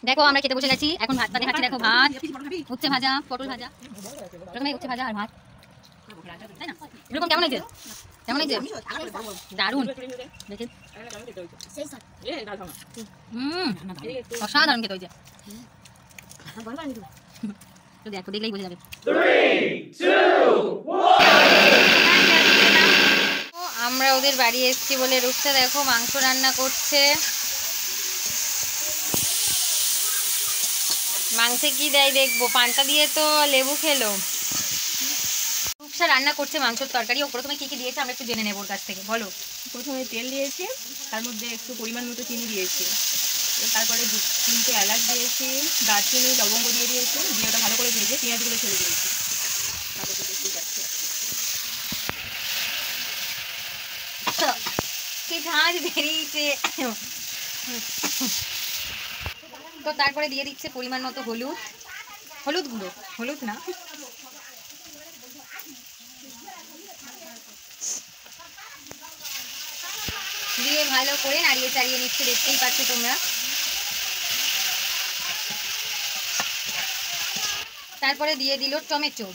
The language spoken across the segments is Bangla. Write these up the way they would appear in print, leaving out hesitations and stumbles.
দেখো আমরা খেতে বসে গেছি, এখন ভাত পাতে খাচ্ছি। দেখো ভাত, উচ্ছে ভাজা, পটল ভাজা, প্রথমে উচ্ছে ভাজা আর ভাত, তাই না? এরকম কেমন হয়েছে? কেমন হয়েছে? দারুণ, দেখি অসাধারণ খেতে হয়েছে। দেখো দেখলেই বোঝা যাবে। আমরা ওদের বাড়ি এসেছি বলে রূপসা দেখো মাংস রান্না করছে। মাংসে কি দেয় দেখবো, পান্তা দিয়ে তো লেবু খেলো। রূপসা রান্না করছে মাংসের তরকারি। ও প্রথমে কি কি দিয়েছে আমরা একটু জেনে নেব ওর কাছ থেকে। বলো। প্রথমে তেল দিয়েছি, তার মধ্যে একটু পরিমাণ মতো চিনি দিয়েছি, তারপরে 2-3টে এলাচ দিয়েছি, দারচিনি লবঙ্গ দিয়ে দিয়েছি, দিয়ে ওটা ভালো করে ভেজে পেঁয়াজগুলো ছেড়ে দিয়েছি। কি ঝাঁজ বেরিয়েছে। তো তারপরে দিয়ে দিচ্ছে পরিমাণ মতো হলুদ, হলুদ গুঁড়ো, হলুদ না দিয়ে ভালো করে নাড়িয়ে চাড়িয়ে নিচ্ছে, দেখতেই পাচ্ছ তোমরা। তারপরে দিয়ে দিল টমেটো,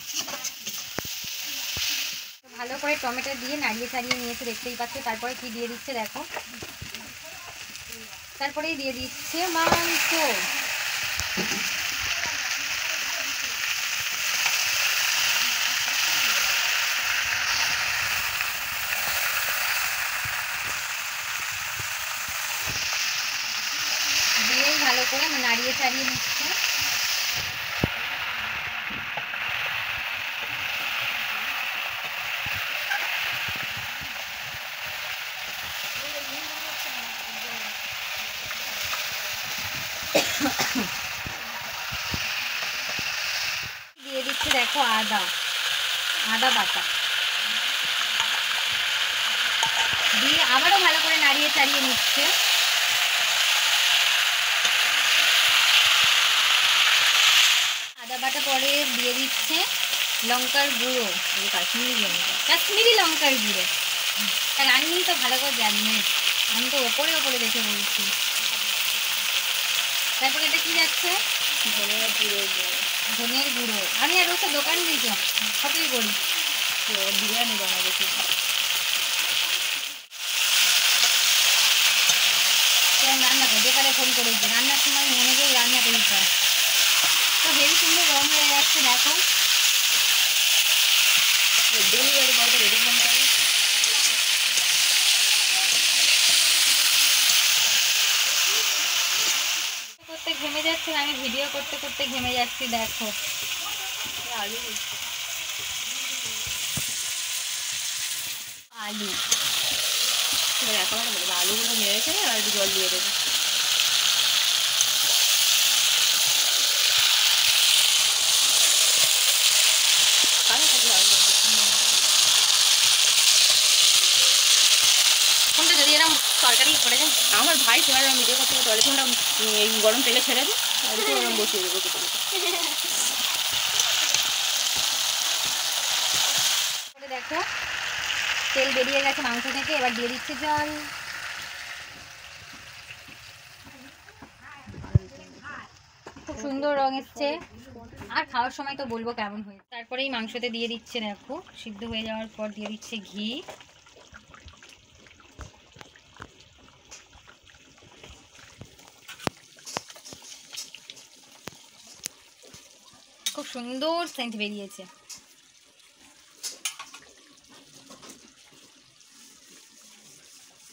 ভালো করে টমেটো দিয়ে নাড়িয়ে চাড়িয়ে নিয়েছে, দেখতেই পাচ্ছ। তারপরে কি দিয়ে দিচ্ছে দেখো, তারপরেই দিয়ে দিচ্ছে মাংস। দিয়ে ভালো করে নাড়িয়ে চাড়িয়ে নিচ্ছে। দিয়ে দিচ্ছে দেখো আদা, আদা বাটা দিয়ে আবারও ভালো করে নাড়িয়ে চাড়িয়ে নিচ্ছে। আদা বাটা পরে দিয়ে দিচ্ছে লঙ্কার গুঁড়ো, কাশ্মীরি লঙ্কার গুঁড়ো। রান্নি তো ভালো করে জানি, আমি তো ওপরে ওপরে দেখে বলছি। তারপরে এটা কি যাচ্ছে, ধনের গুঁড়ো। আমি আর ওটা দোকান দিয়েছ কতই করি, বিরিয়ানি বানাবো। রান্না করে যেখানে ফোন করেছি, রান্নার সময় মনোযোগ রান্না করিতে। তো হেভি সুন্দর রং হয়ে যাচ্ছে দেখো। করতে ঘেমে যাচ্ছে, আমি ভিডিও করতে করতে ঘেমে যাচ্ছি দেখো। আলু আলু আলুগুলো নিয়ে রেখে আর একটু জল দিয়ে দেবো। কোনটা যদি এরকম তরকারি করে যায়, আমার ভাই তোমার ভিডিও করতে করতে অনেকক্ষণটা এই গরম তেলে ছেড়ে দিই, ওদিকে ওরকম বসিয়ে দেবো। দেখো তেল বেরিয়ে গেছে মাংস থেকে, এবার দিয়ে দিচ্ছে জল। খুব সুন্দর রং এসছে, আর খাওয়ার সময় তো বলবো কেমন হয়েছে। তারপরেই মাংসতে দিয়ে দিচ্ছে দেখো, সিদ্ধ হয়ে যাওয়ার পর দিয়ে দিচ্ছে ঘি। খুব সুন্দর সেন্ট বেরিয়েছে।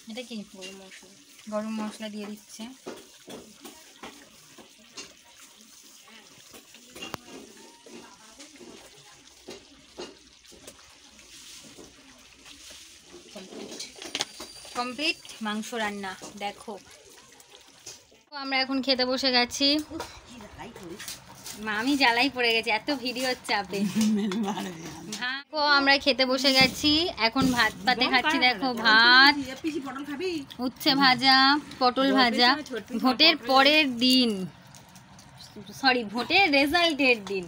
এটা কি গরম মশলা দিয়ে দিচ্ছে। কমপ্লিট মাংস রান্না দেখো। আমরা এখন খেতে বসে গেছি। আমি জ্বালাই পড়ে গেছি এত ভিডিওর চাপে। আমরা খেতে বসে গেছি, এখন ভাত পাতে খাচ্ছি দেখো। ভাত, উচ্ছে ভাজা, পটল ভাজা। ভোটের পরের দিন, সরি ভোটের রেজাল্টের দিন,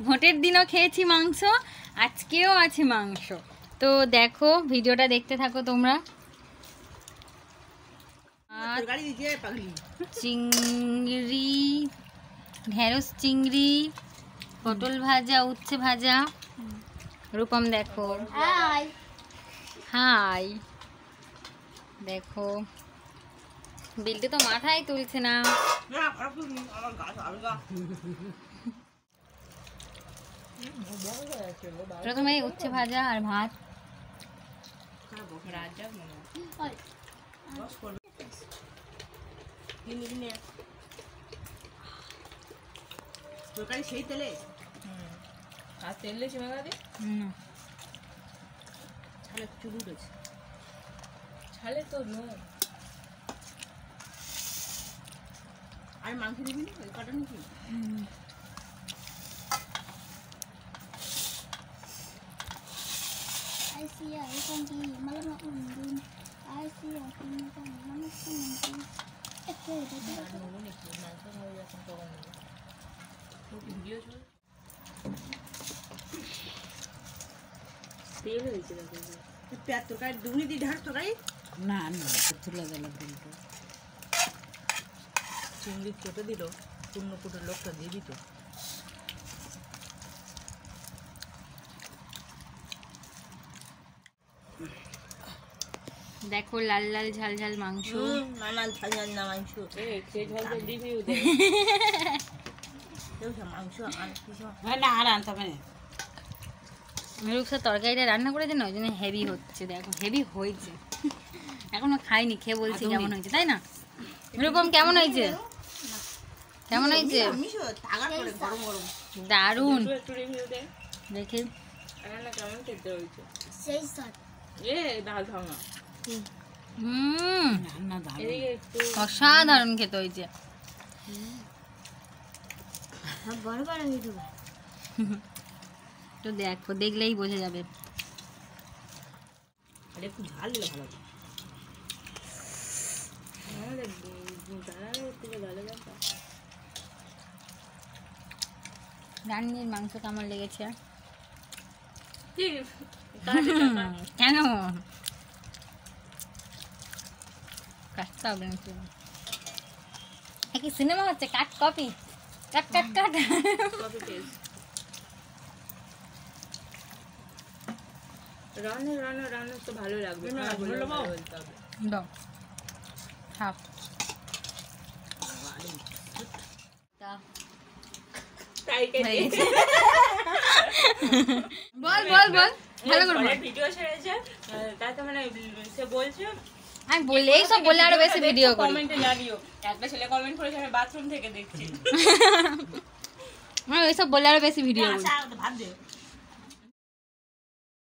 ভোটের দিনও খেয়েছি মাংস, আজকেও আছে মাংস। তো দেখো ভিডিওটা দেখতে থাকো তোমরা। চিংড়ি, ঢেঁড়স চিংড়ি, পটল ভাজা, উচ্ছে ভাজা। রূপম দেখো, হাই দেখো, বিলটি তো মাথায় তুলছে না। প্রথমে উচ্ছে ভাজা আর ভাত। তরকারি সেই তেলে আর তেল দিয়েছি মেঘাদি ছালে চুল উঠেছে ছালে তো নো আর মাংস দিবি না ওই কাটা নাকি তরকারি দুগুনি দিয়ে ঢাক তরকারি না তুলে দিল কিন্তু চিংড়ি কেটে দিল পূর্ণকুটের লোকটা দিয়ে দিত দেখো লাল লাল ঝাল ঝাল মাংস। না না ঝাল ঝাল না মাংস খেয়ে ঝাল ঝাল রিভিউ দে মাংস না আর আনতে হবে না। রূপসা তরকারিটা রান্না করেছে না, ওই জন্য হেভি হচ্ছে। দেখো হেভি হয়েছে, এখনো খাইনি, খেয়ে বলছি কেমন হয়েছে, তাই না রূপম? কেমন হয়েছে? কেমন হয়েছে? দারুণ। দেখি অসাধারণ খেতে হয়েছে। তো দেখো, দেখলেই বোঝা যাবে। একটু ঝাল দিলে ভালো। রান্নির মাংস কেমন লেগেছে? কেন কাটতে হবে না? কি সিনেমা হচ্ছে? কাট কপি, কাট কাট কাট। রান্না তো ভালো লাগবে। দাও থাক। বল বল বল, ভালো করে বল। ভিডিও ছেড়েছে তাতে মানে সে বলছে, আমি বলে এইসব বলে আরো বেশি ভিডিও করি। কমেন্টে জানিও। একটা ছেলে কমেন্ট করেছে আমি বাথরুম থেকে দেখছি। আমি ওইসব বলে আরো বেশি ভিডিও করি। ভাত দে।